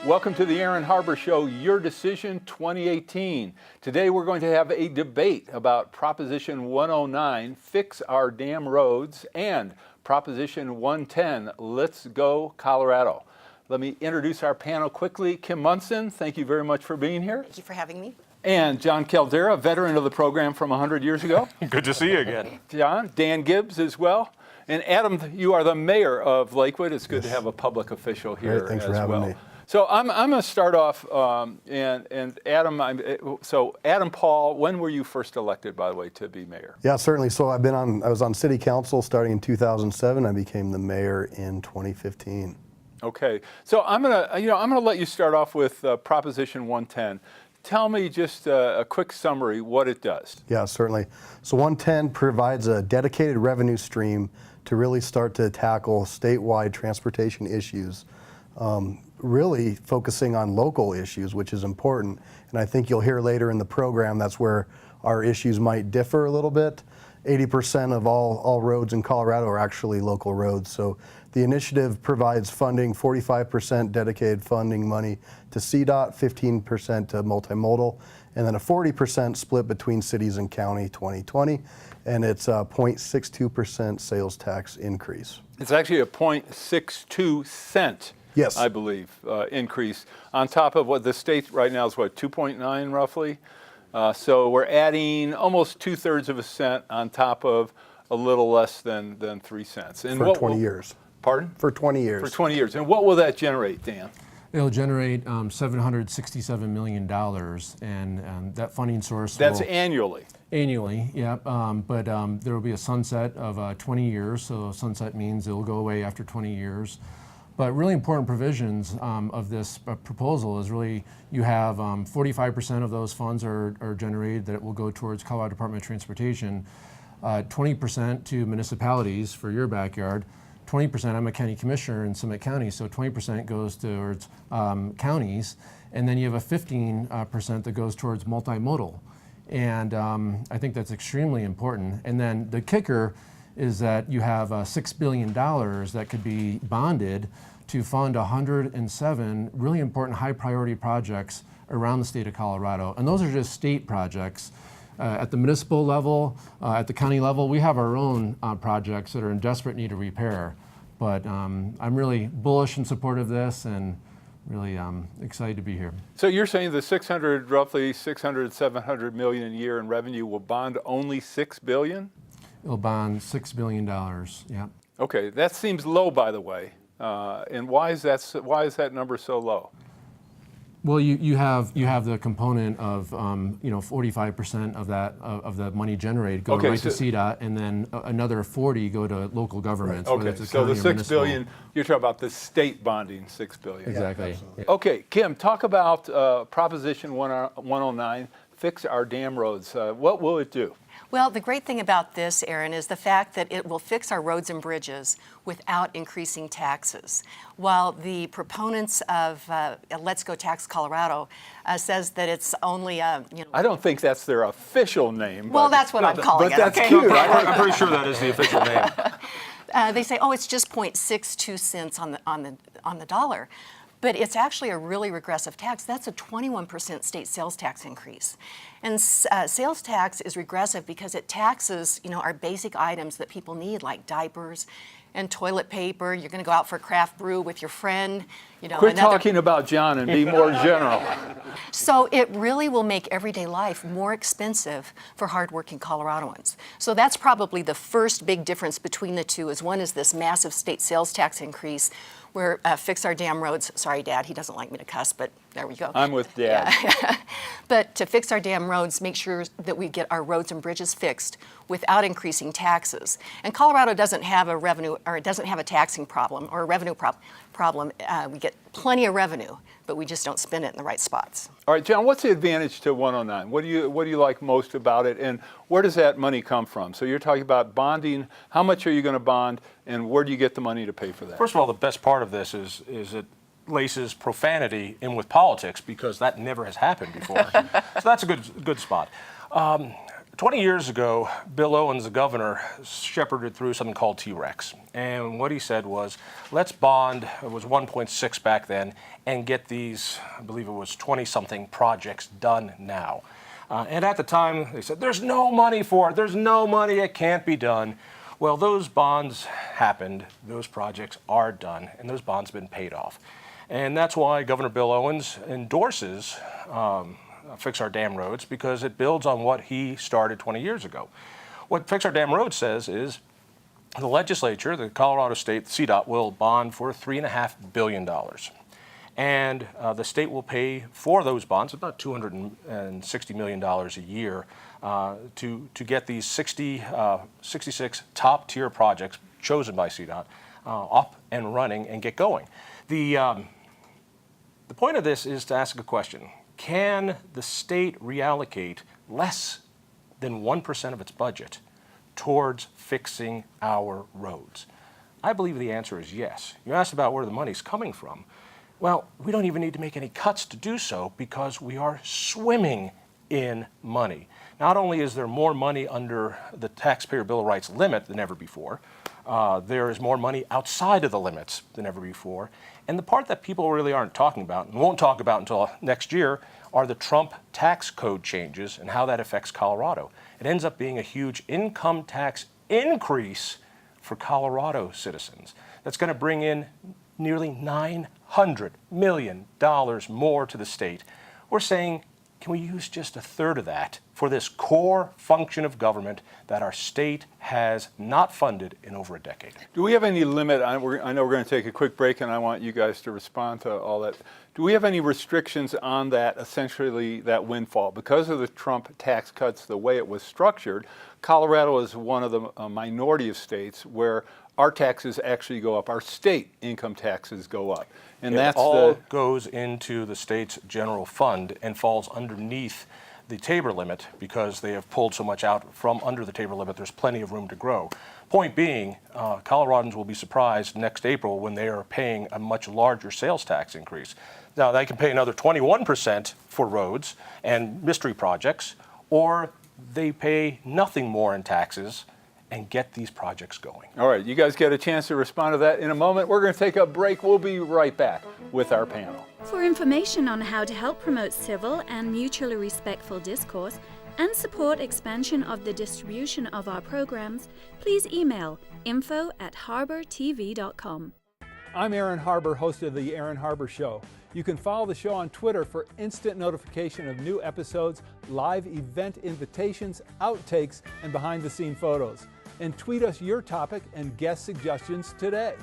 Welcome to the Aaron Harber Show, Your Decision 2018. Today we're going to have a debate about Proposition 109, Fix Our Damn Roads, and Proposition 110, Let's Go Colorado. Let me introduce our panel quickly. Kim Munson, thank you very much for being here. Thank you for having me. And John Caldera, veteran of the program from 100 years ago. Good to see you again. John, Dan Gibbs as well. And Adam, you are the mayor of Lakewood. It's good to have a public official here. Great, thanks as for having well. me. So I'm going to start off, and Adam, Adam Paul, when were you first elected, by the way, to be mayor? Yeah, certainly. So I was on city council starting in 2007. I became the mayor in 2015. Okay. So I'm gonna let you start off with Proposition 110. Tell me just a quick summary what it does. Yeah, certainly. So 110 provides a dedicated revenue stream to really start to tackle statewide transportation issues, really focusing on local issues, which is important. And I think you'll hear later in the program that's where our issues might differ a little bit. 80% of all roads in Colorado are actually local roads. So the initiative provides funding, 45% dedicated funding money to CDOT, 15% to multimodal, and then a 40% split between cities and county 2020, and it's a 0.62% sales tax increase. It's actually a 0.62 cent, yes, I believe, increase on top of what the state right now is, what, 2.9 roughly? So we're adding almost 2/3 of a cent on top of a little less than 3 cents. And for 20 years. Pardon? For 20 years. For 20 years. And what will that generate, Dan? It'll generate $767 million, and that funding source That's will, annually. Annually, yeah. But there will be a sunset of 20 years, so sunset means it'll go away after 20 years. But really important provisions of this proposal is really you have 45% of those funds are generated that will go towards Colorado Department of Transportation, 20% to municipalities for your backyard, 20%, I'm a county commissioner in Summit County, so 20% goes towards counties, and then you have a 15% that goes towards multimodal. And I think that's extremely important. And then the kicker is that you have $6 billion that could be bonded to fund 107 really important high priority projects around the state of Colorado. And those are just state projects. At the municipal level, at the county level, we have our own projects that are in desperate need of repair. But I'm really bullish and supportive of this and really excited to be here. So you're saying the roughly 700 million a year in revenue will bond only $6 billion? It'll bond $6 billion, yeah. Okay, that seems low, by the way. And why is that number so low? Well, you have the component of 45% of that of the money generated go right to CDOT, and then another 40 go to local governments. Right. Okay, so the $6 billion, you're talking about the state bonding $6 billion. Exactly. Yeah, okay, Kim, talk about Proposition 109, Fix Our Damn Roads. What will it do? Well, the great thing about this, Aaron, is the fact that it will fix our roads and bridges without increasing taxes. While the proponents of Let's Go Tax Colorado says that it's only I don't think that's their official name. Well, that's what I'm calling it. But that's okay? cute. I'm pretty sure that is the official name. They say, oh, it's just 0.62 cents on the dollar. But it's actually a really regressive tax. That's a 21% state sales tax increase. And sales tax is regressive because it taxes, our basic items that people need, like diapers and toilet paper. You're going to go out for a craft brew with your friend. Quit talking about John and be more general. So it really will make everyday life more expensive for hardworking Coloradoans. So that's probably the first big difference between the two. Is one is this massive state sales tax increase, where Fix Our Damn Roads, sorry, Dad, he doesn't like me to cuss, but there we go. I'm with Dad. Yeah. But to fix our damn roads, make sure that we get our roads and bridges fixed without increasing taxes. And Colorado doesn't have a revenue, or it doesn't have a taxing problem or a revenue problem. We get plenty of revenue, but we just don't spend it in the right spots. All right, John, what's the advantage to 109? What do you like most about it, and where does that money come from? So you're talking about bonding. How much are you going to bond, and where do you get the money to pay for that? First of all, the best part of this is it laces profanity in with politics, because that never has happened before. So that's a good spot. 20% 20 years ago, Bill Owens, the governor, shepherded through something called T-Rex. And what he said was, let's bond, it was 1.6 back then, and get these, I believe it was 20-something projects done now. And at the time, they said, there's no money for it. There's no money. It can't be done. Well, those bonds happened. Those projects are done, and those bonds have been paid off. And that's why Governor Bill Owens endorses Fix Our Damn Roads, because it builds on what he started 20 years ago. What Fix Our Damn Roads says is the legislature, the Colorado State CDOT, will bond for $3.5 billion. And the state will pay for those bonds about $260 million a year to get these 66 top-tier projects chosen by CDOT up and running and get going. The point of this is to ask a question. Can the state reallocate less than 1% of its budget towards fixing our roads? I believe the answer is yes. You asked about where the money's coming from. Well, we don't even need to make any cuts to do so because we are swimming in money. Not only is there more money under the taxpayer bill of rights limit than ever before, there is more money outside of the limits than ever before. And the part that people really aren't talking about and won't talk about until next year are the Trump tax code changes and how that affects Colorado. It ends up being a huge income tax increase for Colorado citizens. That's going to bring in nearly $900 million more to the state. We're saying, can we use just a third of that for this core function of government that our state has not funded in over a decade? Do we have any limit? I know we're going to take a quick break, and I want you guys to respond to all that. Do we have any restrictions on that, essentially that windfall? Because of the Trump tax cuts, the way it was structured, Colorado is one of the minority of states where our taxes actually go up. Our state income taxes go up. And It all goes into the state's general fund and falls underneath the Tabor limit because they have pulled so much out from under the Tabor limit. There's plenty of room to grow. Point being, Coloradans will be surprised next April when they are paying a much larger sales tax increase. Now, they can pay another 21% for roads and mystery projects, or they pay nothing more in taxes and get these projects going. All right, you guys get a chance to respond to that in a moment. We're going to take a break. We'll be right back with our panel. For information on how to help promote civil and mutually respectful discourse and support expansion of the distribution of our programs, please email info@harbertv.com. I'm Aaron Harber, host of The Aaron Harber Show. You can follow the show on Twitter for instant notification of new episodes, live event invitations, outtakes, and behind-the-scene photos. And tweet us your topic and guest suggestions today.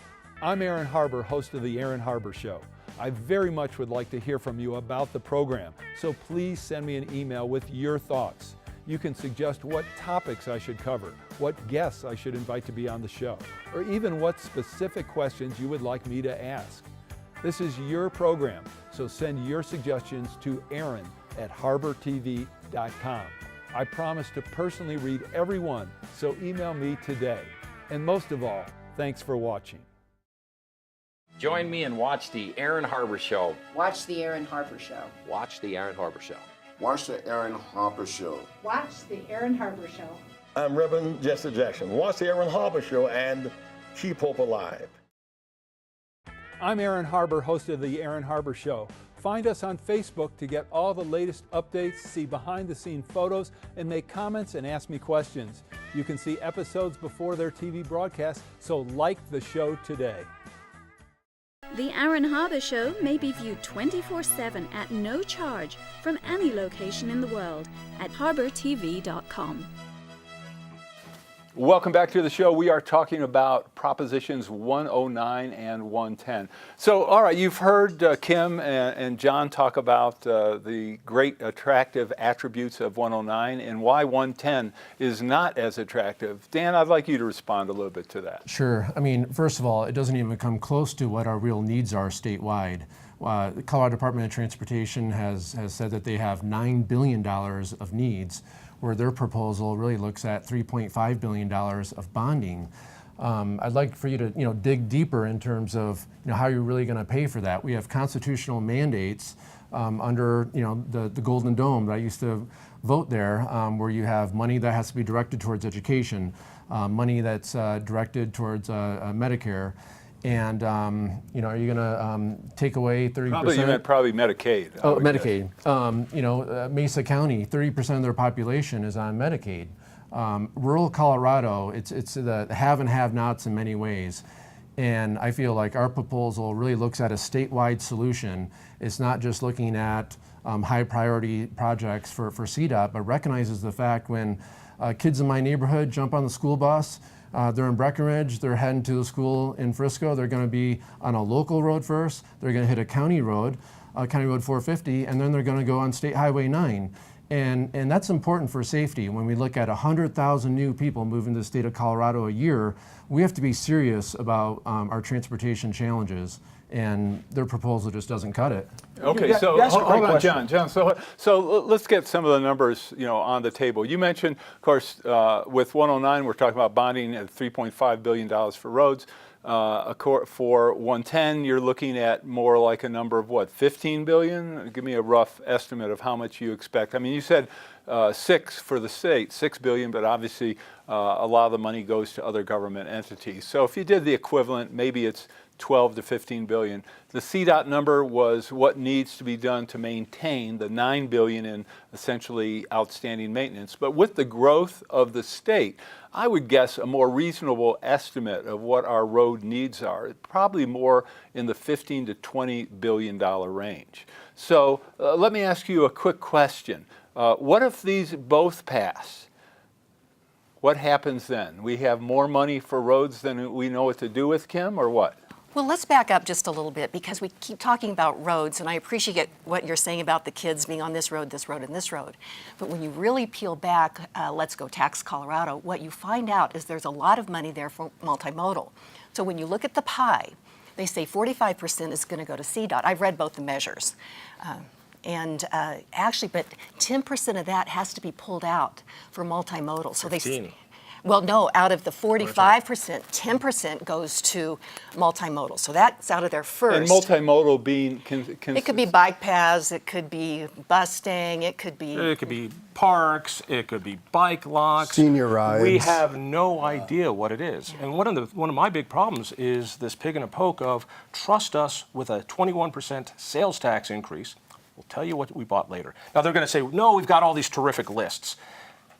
I'm Aaron Harber, host of The Aaron Harber Show. I very much would like to hear from you about the program, so please send me an email with your thoughts. You can suggest what topics I should cover, what guests I should invite to be on the show, or even what specific questions you would like me to ask. This is your program, so send your suggestions to aaron@harbertv.com. I promise to personally read every one, so email me today. And most of all, thanks for watching. Join me and watch The Aaron Harber Show. Watch The Aaron Harper Show. Watch The Aaron Harber Show. Watch the Aaron Harper Show. Watch The Aaron Harper Show. I'm Reverend Jesse Jackson. Watch The Aaron Harper Show and Keep Hope Alive. I'm Aaron Harber, host of The Aaron Harber Show. Find us on Facebook to get all the latest updates, see behind-the-scene photos, and make comments and ask me questions. You can see episodes before their TV broadcast, so like the show today. The Aaron Harber Show may be viewed 24/7 at no charge from any location in the world at harbertv.com. Welcome back to the show. We are talking about Propositions 109 and 110. So, all right, you've heard Kim and John talk about the great attractive attributes of 109 and why 110 is not as attractive. Dan, I'd like you to respond a little bit to that. Sure. I mean, first of all, it doesn't even come close to what our real needs are statewide. The Colorado Department of Transportation has said that they have $9 billion of needs, where their proposal really looks at $3.5 billion of bonding. I'd like for you to dig deeper in terms of how you're really going to pay for that. We have constitutional mandates under the Golden Dome that I used to vote there, where you have money that has to be directed towards education, money that's directed towards Medicare. And are you going to take away 30%? Probably you meant probably Medicaid. Oh, Medicaid. Mesa County, 30% of their population is on Medicaid. Rural Colorado, it's the have and have-nots in many ways. And I feel like our proposal really looks at a statewide solution. It's not just looking at high priority projects for CDOT, but recognizes the fact when kids in my neighborhood jump on the school bus, they're in Breckenridge, they're heading to the school in Frisco, they're going to be on a local road first, they're going to hit a county road, County Road 450, and then they're going to go on State Highway 9. And that's important for safety. When we look at 100,000 new people moving to the state of Colorado a year, we have to be serious about our transportation challenges, and their proposal just doesn't cut it. Okay, so hold on, John. So let's get some of the numbers, on the table. You mentioned, of course, with 109, we're talking about bonding at $3.5 billion for roads. For 110, you're looking at more like a number of what, 15 billion? Give me a rough estimate of how much you expect. I mean, you said 6 for the state, 6 billion, but obviously a lot of the money goes to other government entities. So if you did the equivalent, maybe it's 12 to 15 billion. The CDOT number was what needs to be done to maintain the 9 billion in essentially outstanding maintenance. But with the growth of the state, I would guess a more reasonable estimate of what our road needs are, probably more in the 15 to 20 billion dollar range. So let me ask you a quick question. What if these both pass? What happens then? We have more money for roads than we know what to do with, Kim, or what? Well, let's back up just a little bit, because we keep talking about roads, and I appreciate what you're saying about the kids being on this road, and this road. But when you really peel back, Let's Go Tax Colorado, what you find out is there's a lot of money there for multimodal. So when you look at the pie, they say 45% is going to go to CDOT. I've read both the measures. Actually, but 10% of that has to be pulled out for multimodal. So 15. Well, no, out of the 45%, 10% goes to multimodal. So that's out of there first. And multimodal being... It could be bike paths, it could be busing, it could be parks, it could be bike locks. Senior rides. We have no idea what it is. And one of my big problems is this pig in a poke of trust us with a 21% sales tax increase. We'll tell you what we bought later. Now they're going to say, no, we've got all these terrific lists.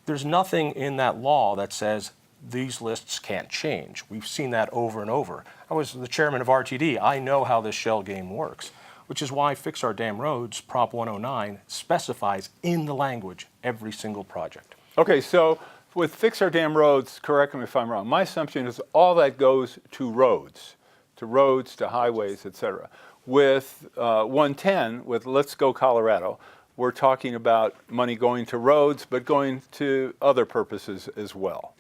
There's nothing in that law that says these lists can't change. We've seen that over and over. I was the chairman of RTD. I know how this shell game works, which is why Fix Our Damn Roads, Prop 109, specifies in the language every single project. Okay, so with Fix Our Damn Roads, correct me if I'm wrong, my assumption is all that goes to roads, to highways, et cetera. With 110, with Let's Go Colorado, we're talking about money going to roads, but going to other purposes as well.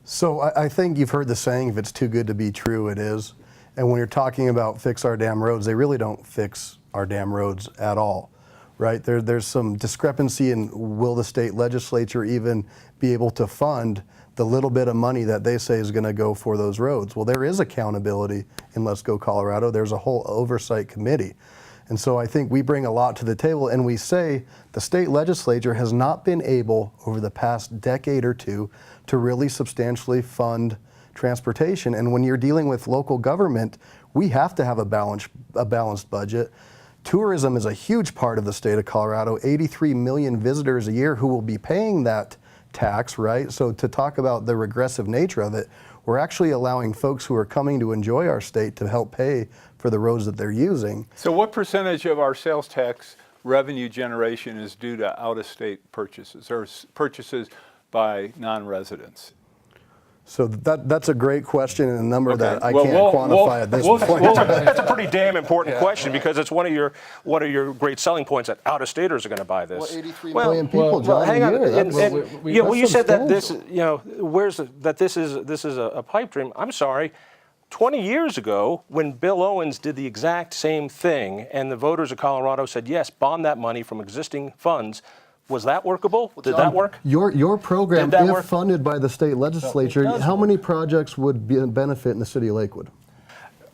So I think you've heard the saying, if it's too good to be true, it is. And when you're talking about Fix Our Damn Roads, they really don't fix our damn roads at all, right? There's some discrepancy in will the state legislature even be able to fund the little bit of money that they say is going to go for those roads. Well, there is accountability in Let's Go Colorado. There's a whole oversight committee. And so I think we bring a lot to the table, and we say the state legislature has not been able over the past decade or two to really substantially fund transportation. And when you're dealing with local government, we have to have a balanced budget. Tourism is a huge part of the state of Colorado, 83 million visitors a year who will be paying that tax, right? So to talk about the regressive nature of it, we're actually allowing folks who are coming to enjoy our state to help pay for the roads that they're using. So what percentage of our sales tax revenue generation is due to out-of-state purchases or purchases by non-residents? So that's a great question and a number that I can't quantify at this point. That's a pretty damn important question, because it's one of your great selling points that out-of-staters are going to buy this. Well, 83 million people, John, hang on. You said that this, this is a pipe dream. I'm sorry. 20 years ago, when Bill Owens did the exact same thing, and the voters of Colorado said, yes, bond that money from existing funds, Was that workable? Did that work? Your program, Did that if work? funded by the state legislature, does how work. many projects would benefit in the city of Lakewood?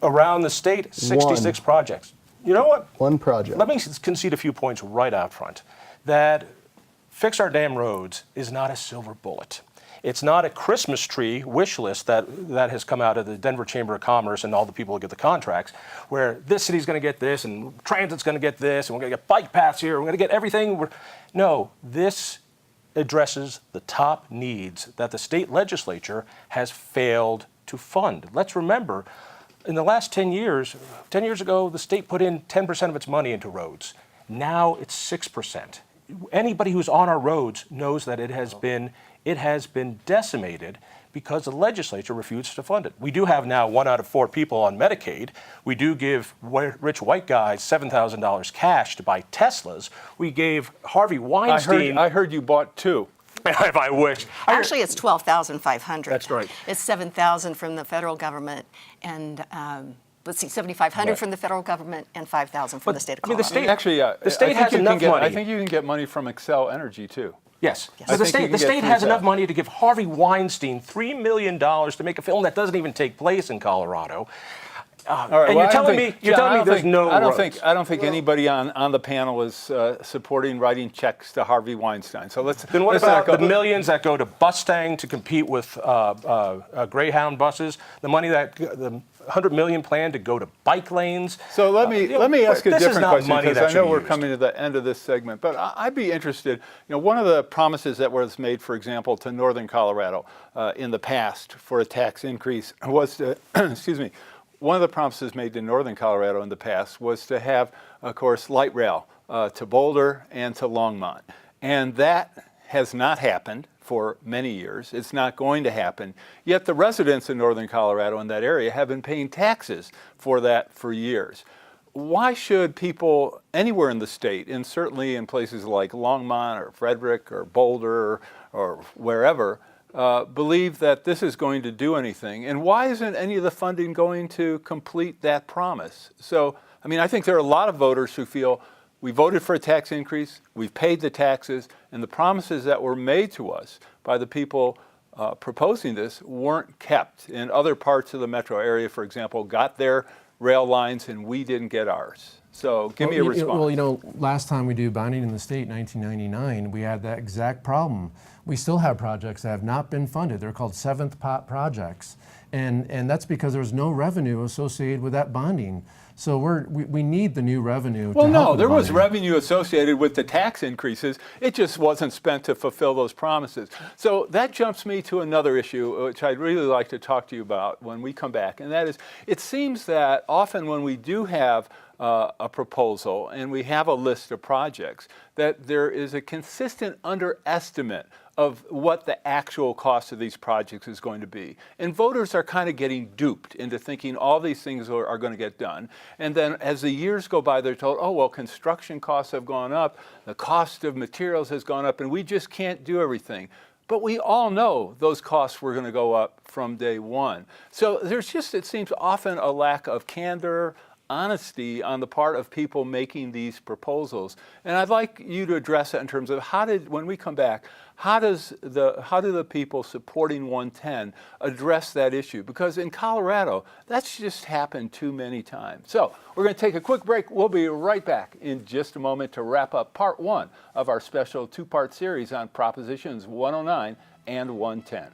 Around the state, 66 projects. You know what? One project. Let me concede a few points right out front. That fix our damn roads is not a silver bullet. It's not a Christmas tree wish list that has come out of the Denver Chamber of Commerce and all the people who get the contracts, where this city's going to get this and transit's going to get this and we're going to get bike paths here, we're going to get everything. No, this addresses the top needs that the state legislature has failed to fund. Let's remember, in the last 10 years ago, the state put in 10% of its money into roads. Now it's 6%. Anybody who's on our roads knows that it has been decimated because the legislature refused to fund it. We do have now 1 out of 4 people on Medicaid. We do give rich white guys $7,000 cash to buy Teslas. We gave Harvey Weinstein. I heard you bought 2. If I wish. Actually, it's 12,500. That's right. It's 7,000 from the federal government, and let's see, 7,500 Right. from the federal government and 5,000 from the state of Colorado. the state, Actually, the state has enough money. I think you can get money from Excel Energy too. Yes. Yes. But I the think you state, can the get state has 3,000. enough money to give Harvey Weinstein $3 million to make a film that doesn't even take place in Colorado. All right, And well, you're telling me there's no I don't roads. think anybody on the panel is supporting writing checks to Harvey Weinstein. So let's. Then what let's about not go. the millions that go to Mustang to compete with Greyhound buses? The money the $100 million plan to go to bike lanes. So let me ask a this is different not question, money because that I know should be we're used. coming to the end of this segment, but I'd be interested. One of the promises that was made, for example, to Northern Colorado in the past for a tax increase was to, excuse me, one of the promises made to Northern Colorado in the past was to have, of course, light rail to Boulder and to Longmont, and that has not happened for many years. It's not going to happen. Yet the residents in Northern Colorado in that area have been paying taxes for that for years. Why should people anywhere in the state, and certainly in places like Longmont or Frederick or Boulder or wherever, believe that this is going to do anything? And why isn't any of the funding going to complete that promise? So, I think there are a lot of voters who feel we voted for a tax increase, we've paid the taxes, and the promises that were made to us by the people proposing this weren't kept. In other parts of the metro area, for example, got their rail lines and we didn't get ours. So give me a response. Last time we do bonding in the state, 1999, we had that exact problem. We still have projects that have not been funded. They're called seventh pot projects. And that's because there was no revenue associated with that bonding. So we need the new revenue. Well, to help no, with there was bonding. revenue associated with the tax increases. It just wasn't spent to fulfill those promises. So that jumps me to another issue, which I'd really like to talk to you about when we come back. And that is, it seems that often when we do have a proposal and we have a list of projects, that there is a consistent underestimate of what the actual cost of these projects is going to be. And voters are kind of getting duped into thinking all these things are going to get done. And then as the years go by, they're told, oh, well, construction costs have gone up, the cost of materials has gone up, and we just can't do everything. But we all know those costs were going to go up from day one. So there's just, it seems, often a lack of candor, honesty on the part of people making these proposals. And I'd like you to address that in terms of when we come back, how do the people supporting 110 address that issue? Because in Colorado, that's just happened too many times. So we're going to take a quick break. We'll be right back in just a moment to wrap up part 1 of our special 2-part series on Propositions 109 and 110.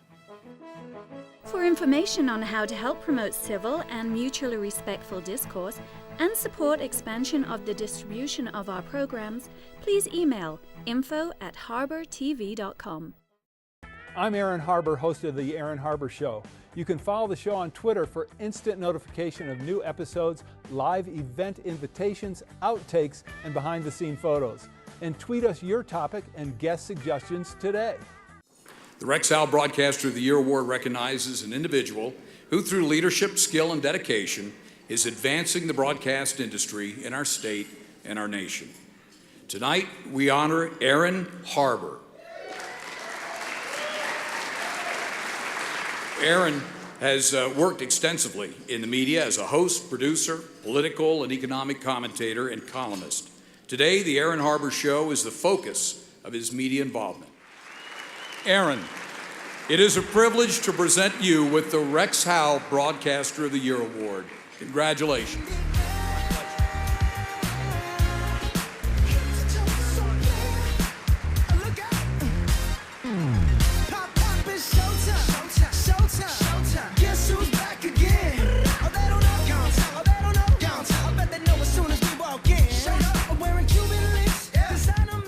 For information on how to help promote civil and mutually respectful discourse and support expansion of the distribution of our programs, please email info@harbertv.com. I'm Aaron Harber, host of The Aaron Harber Show. You can follow the show on Twitter for instant notification of new episodes, live event invitations, outtakes, and behind-the-scene photos. And tweet us your topic and guest suggestions today. The Rexall Broadcaster of the Year Award recognizes an individual who, through leadership, skill, and dedication, is advancing the broadcast industry in our state and our nation. Tonight, we honor Aaron Harber. Aaron has worked extensively in the media as a host, producer, political and economic commentator, and columnist. Today, the Aaron Harber Show is the focus of his media involvement. Aaron, it is a privilege to present you with the Rex Howe Broadcaster of the Year Award. Congratulations.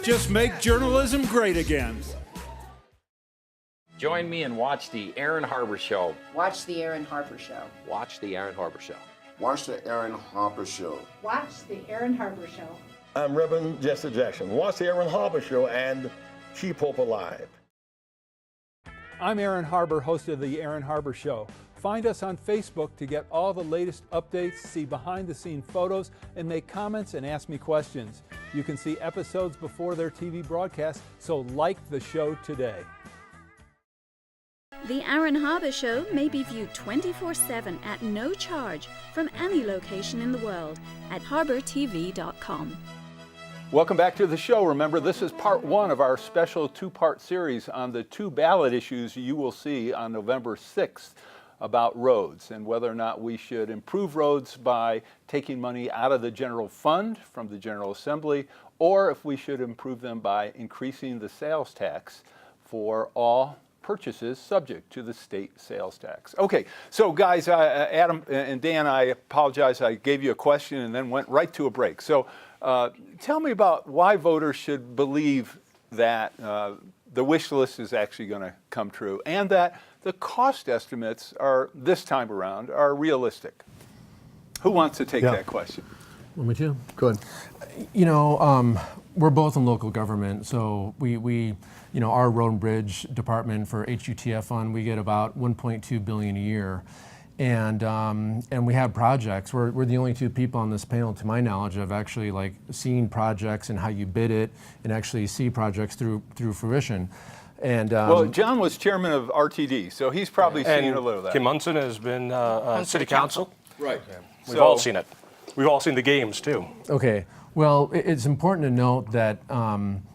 Just make journalism great again. Join me and watch the Aaron Harber Show. Watch the Aaron Harper Show. Watch the Aaron Harber Show. Watch the Aaron Harper Show. Watch the Aaron Harber Show. I'm Reverend Jesse Jackson. Watch the Aaron Harper Show and Keep Hope Alive. I'm Aaron Harber, host of the Aaron Harber Show. Find us on Facebook to get all the latest updates, see behind-the-scene photos, and make comments and ask me questions. You can see episodes before their TV broadcast, so like the show today. The Aaron Harber Show may be viewed 24/7 at no charge from any location in the world at harbortv.com. Welcome back to the show. Remember, this is part one of our special two-part series on the two ballot issues you will see on November 6th about roads and whether or not we should improve roads by taking money out of the general fund from the General Assembly, or if we should improve them by increasing the sales tax for all purchases subject to the state sales tax. Okay, so guys, Adam and Dan, I apologize. I gave you a question and then went right to a break. So tell me about why voters should believe that the wish list is actually going to come true and that the cost estimates are, this time around, are realistic. Who wants to take that question? Want me to? Go ahead. You know, we're both in local government, so we you know, our road and bridge department for HUTF fund, we get about $1.2 billion a year. And we have projects. We're the only two people on this panel, to my knowledge, of actually like seeing projects and how you bid it and actually see projects through fruition. And well, John was chairman of RTD, so he's probably seen a little of that. Kim Munson has been city council. Right. We've all seen it. We've all seen the games too. Okay. Well, it's important to note that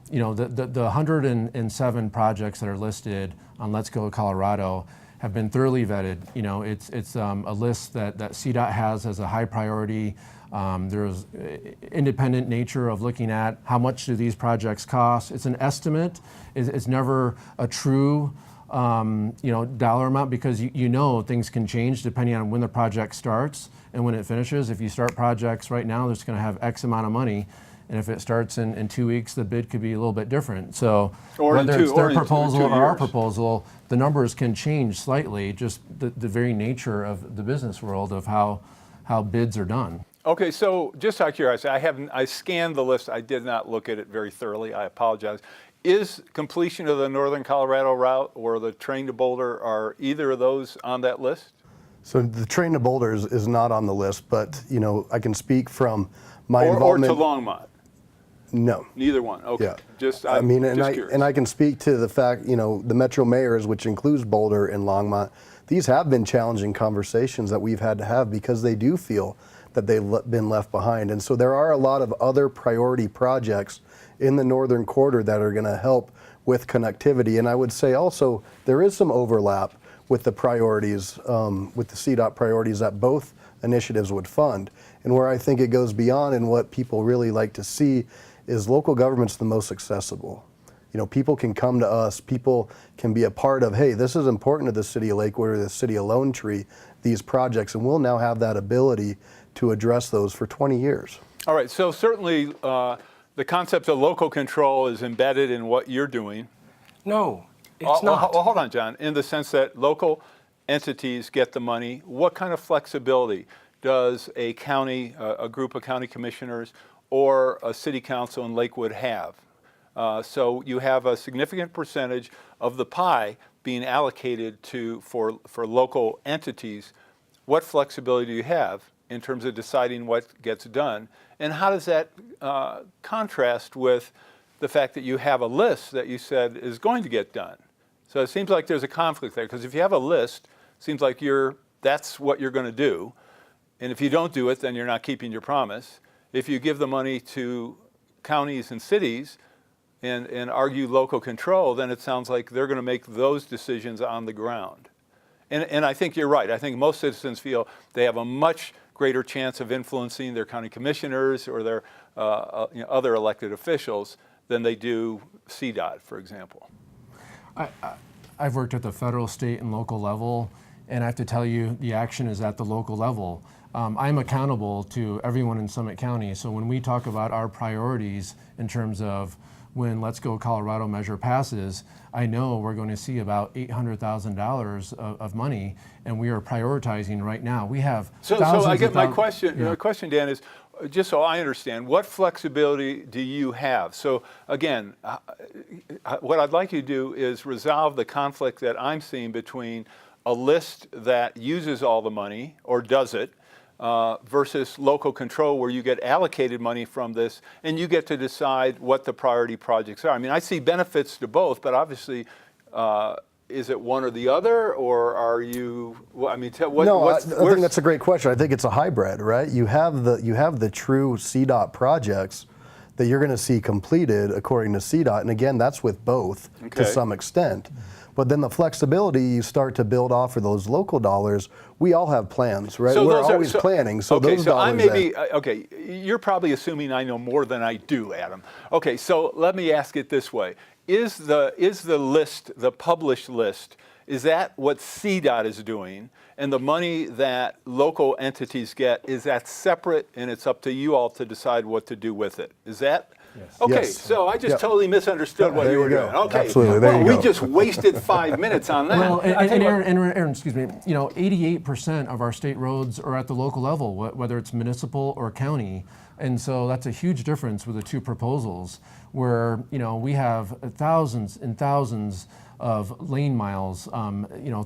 you know, the 107 projects that are listed on Let's Go Colorado have been thoroughly vetted. You know, it's a list that CDOT has as a high priority. There's independent nature of looking at how much do these projects cost. It's an estimate. It's never a true you know, dollar amount, because you know things can change depending on when the project starts and when it finishes. If you start projects right now, that's going to have X amount of money. And if it starts in 2 weeks, the bid could be a little bit different. So whether it's their proposal or our proposal, the numbers can change slightly, just the very nature of the business world of how bids are done. Okay, so just out of curiosity, I scanned the list. I did not look at it very thoroughly. I apologize. Is completion of the Northern Colorado route or the train to Boulder, are either of those on that list? So the train to Boulder is not on the list, but you know, I can speak from my involvement. Or to Longmont? No. Neither one. Okay. Yeah. Just curious. And I can speak to the fact, you know, the metro mayors, which includes Boulder and Longmont, these have been challenging conversations that we've had to have because they do feel that they've been left behind. And so there are a lot of other priority projects in the northern quarter that are going to help with connectivity. And I would say also there is some overlap with the priorities, with the CDOT priorities that both initiatives would fund. And where I think it goes beyond and what people really like to see is local government's the most accessible. You know, people can come to us, people can be a part of, hey, this is important to the city of Lakewood or the city of Lone Tree, these projects, and we'll now have that ability to address those for 20 years. All right, so certainly the concept of local control is embedded in what you're doing. No, it's not. Well, hold on, John. In the sense that local entities get the money, what kind of flexibility does a county, a group of county commissioners, or a city council in Lakewood have? So you have a significant percentage of the pie being allocated for local entities. What flexibility do you have in terms of deciding what gets done? And how does that contrast with the fact that you have a list that you said is going to get done? So it seems like there's a conflict there, because if you have a list, it seems like that's what you're going to do. And if you don't do it, then you're not keeping your promise. If you give the money to counties and cities, and argue local control, then it sounds like they're going to make those decisions on the ground. And I think you're right. I think most citizens feel they have a much greater chance of influencing their county commissioners or their other elected officials than they do CDOT, for example. I've worked at the federal, state, and local level, and I have to tell you, the action is at the local level. I'm accountable to everyone in Summit County, so when we talk about our priorities in terms of when Let's Go Colorado measure passes, I know we're going to see about $800,000 of money, and we are prioritizing right now. We have so I get my question. My question, Dan, is just so I understand, what flexibility do you have? So again, what I'd like you to do is resolve the conflict that I'm seeing between a list that uses all the money, or does it, versus local control where you get allocated money from this and you get to decide what the priority projects are. I mean, I see benefits to both, but obviously, is it one or the other, or are you, I mean, I think that's a great question. I think it's a hybrid, right? You have the true CDOT projects that you're going to see completed according to CDOT, and again, that's with both to some extent. But then the flexibility you start to build off of those local dollars, we all have plans, right? We're always planning. So those dollars. I may be, okay, you're probably assuming I know more than I do, Adam. Okay, so let me ask it this way. Is the list, the published list, is that what CDOT is doing? And the money that local entities get, is that separate and it's up to you all to decide what to do with it? Is that? Yes. Okay, Yes. So I just totally misunderstood what you were doing. Okay, absolutely. There you go. We just wasted 5 minutes on that. Well, and Aaron, excuse me, 88% of our state roads are at the local level, whether it's municipal or county. And so that's a huge difference with the two proposals where, we have thousands and thousands of lane miles,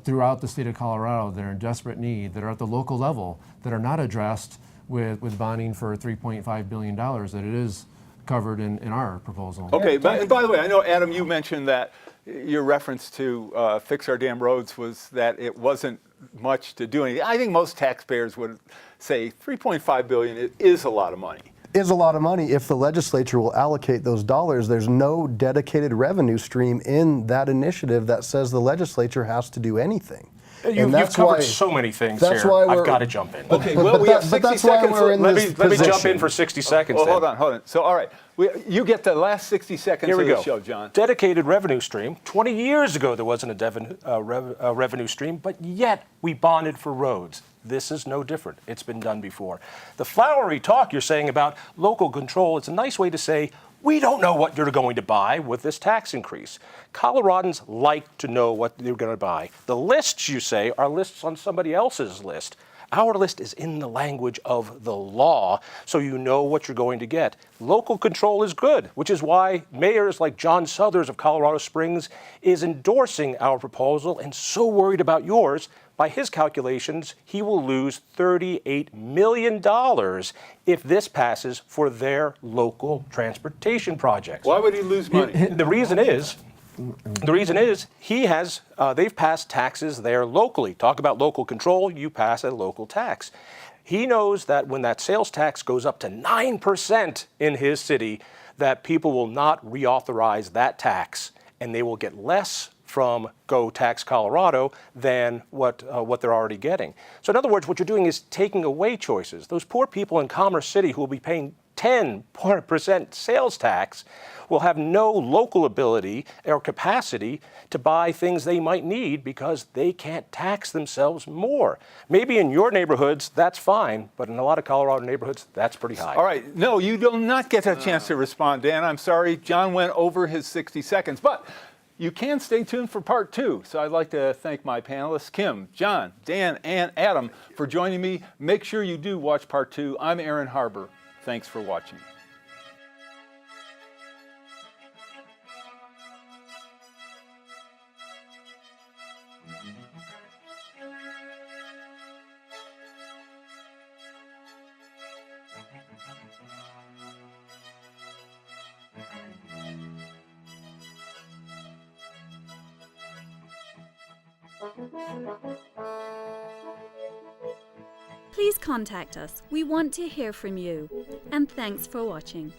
throughout the state of Colorado that are in desperate need, that are at the local level, that are not addressed with bonding for $3.5 billion that it is covered in our proposal. Okay, and by the way, I know, Adam, you mentioned that your reference to fix our damn roads was that it wasn't much to do anything. I think most taxpayers would say $3.5 billion is a lot of money. Is a lot of money. If the legislature will allocate those dollars, there's no dedicated revenue stream in that initiative that says the legislature has to do anything. You've covered so many things that's here. Why I've got to jump in. Okay, well, we have 60 seconds. Let me jump in for 60 seconds. Well, hold on. So, all right, you get the last 60 seconds Here we of go. the show, John. Dedicated revenue stream. 20 years ago, there wasn't a revenue stream, but yet we bonded for roads. This is no different. It's been done before. The flowery talk you're saying about local control, it's a nice way to say, we don't know what you're going to buy with this tax increase. Coloradans like to know what they're going to buy. The lists, you say, are lists on somebody else's list. Our list is in the language of the law, so you know what you're going to get. Local control is good, which is why mayors like John Suthers of Colorado Springs is endorsing our proposal and so worried about yours. By his calculations, he will lose $38 million if this passes for their local transportation projects. Why would he lose money? The reason is they've passed taxes there locally. Talk about local control, you pass a local tax. He knows that when that sales tax goes up to 9% in his city, that people will not reauthorize that tax and they will get less from Go Tax Colorado than what they're already getting. So in other words, what you're doing is taking away choices. Those poor people in Commerce City who will be paying 10% sales tax will have no local ability or capacity to buy things they might need because they can't tax themselves more. Maybe in your neighborhoods, that's fine, but in a lot of Colorado neighborhoods, that's pretty high. All right, no, you do not get a chance to respond, Dan. I'm sorry, John went over his 60 seconds, but you can stay tuned for part 2. So I'd like to thank my panelists, Kim, John, Dan, and Adam, for joining me. Make sure you do watch part 2. I'm Aaron Harber. Thanks for watching. Please contact us. We want to hear from you. And thanks for watching.